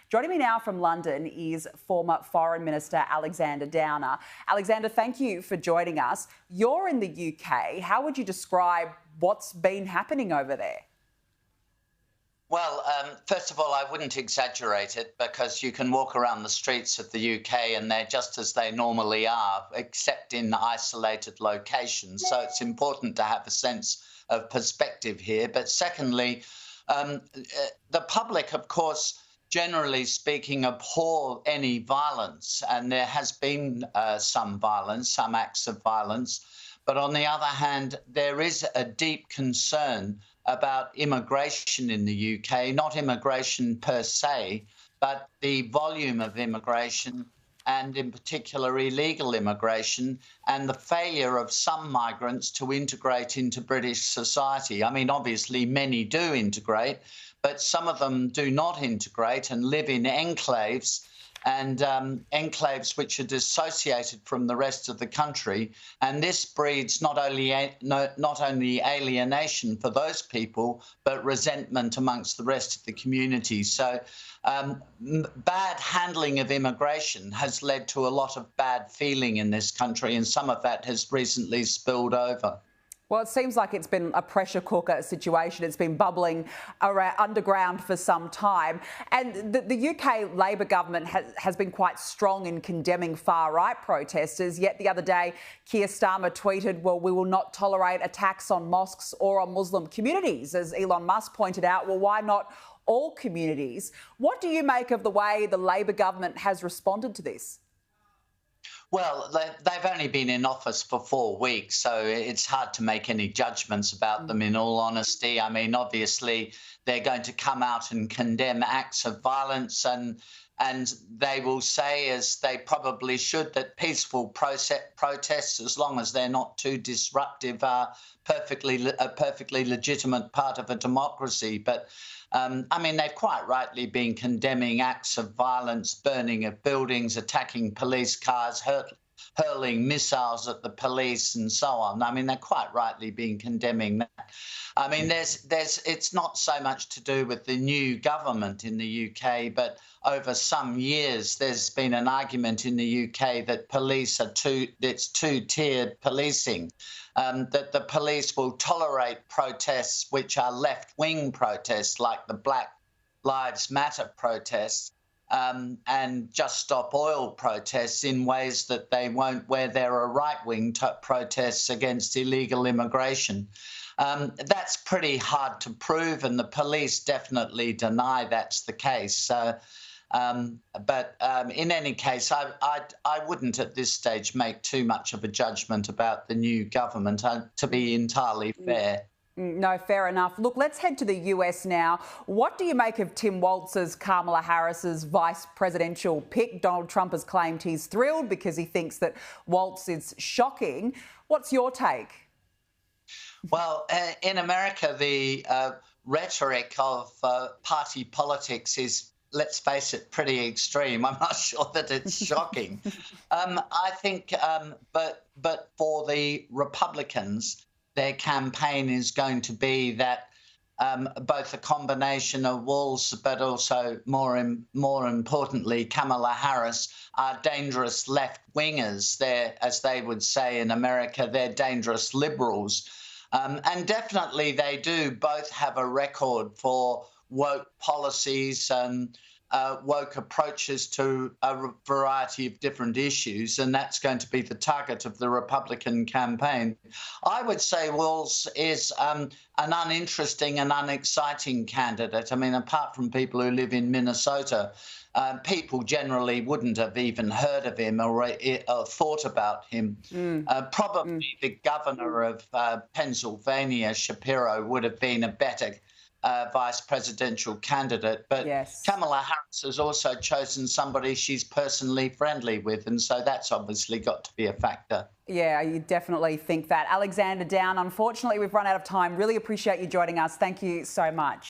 Joining me now from London is former Foreign Minister Alexander Downer. Alexander, thank you for joining us. You're in the UK. How would you describe what's been happening over there? Well, first of all, I wouldn't exaggerate it because you can walk around the streets of the UK and they're just as they normally are, except in isolated locations. So it's important to have a sense of perspective here. But secondly, the public, of course, generally speaking, abhor any violence. And there has been some violence, some acts of violence. But on the other hand, there is a deep concern about immigration in the UK, not immigration per se, but the volume of immigration and in particular illegal immigration and the failure of some migrants to integrate into British society. I mean, obviously many do integrate, but some of them do not integrate and live in enclaves and enclaves which are dissociated from the rest of the country. And this breeds not only alienation for those people, but resentment amongst the rest of the community. So bad handling of immigration has led to a lot of bad feeling in this country, and some of that has recently spilled over. Well, it seems like it's been a pressure cooker situation. It's been bubbling around underground for some time. And the UK Labor government has been quite strong in condemning far-right protesters. Yet the other day, Keir Starmer tweeted, well, we will not tolerate attacks on mosques or on Muslim communities. As Elon Musk pointed out, well, why not all communities? What do you make of the way the Labor government has responded to this? Well, they've only been in office for 4 weeks, so it's hard to make any judgments about them, in all honesty. I mean, obviously, they're going to come out and condemn acts of violence, and they will say, as they probably should, that peaceful protests, as long as they're not too disruptive, are a perfectly legitimate part of a democracy. But I mean, they've quite rightly been condemning acts of violence, burning of buildings, attacking police cars, hurling missiles at the police and so on. I mean, they're quite rightly been condemning that. I mean, it's not so much to do with the new government in the UK, but over some years there's been an argument in the UK that police are it's two-tiered policing, that the police will tolerate protests which are left-wing protests like the Black Lives Matter protests, and Just Stop Oil protests in ways that they won't where there are right-wing protests against illegal immigration. That's pretty hard to prove, and the police definitely deny that's the case. But in any case, I wouldn't at this stage make too much of a judgment about the new government, to be entirely fair. No, fair enough. Look, let's head to the US now. What do you make of Tim Walz's Kamala Harris's vice presidential pick? Donald Trump has claimed he's thrilled because he thinks that Walz is shocking. What's your take? Well, in America, the rhetoric of party politics is, let's face it, pretty extreme. I'm not sure that it's shocking. I think, but for the Republicans, their campaign is going to be that both a combination of Walz, but also more importantly, Kamala Harris, are dangerous left-wingers. They're, as they would say in America, they're dangerous liberals. And definitely they do both have a record for woke policies and woke approaches to a variety of different issues, and that's going to be the target of the Republican campaign. I would say Walz is an uninteresting and unexciting candidate. I mean, apart from people who live in Minnesota, people generally wouldn't have even heard of him or thought about him. Probably the governor of Pennsylvania, Shapiro, would have been a better vice presidential candidate. But yes, Kamala Harris has also chosen somebody she's personally friendly with, and so that's obviously got to be a factor. Yeah, you definitely think that. Alexander Downer, unfortunately, we've run out of time. Really appreciate you joining us. Thank you so much.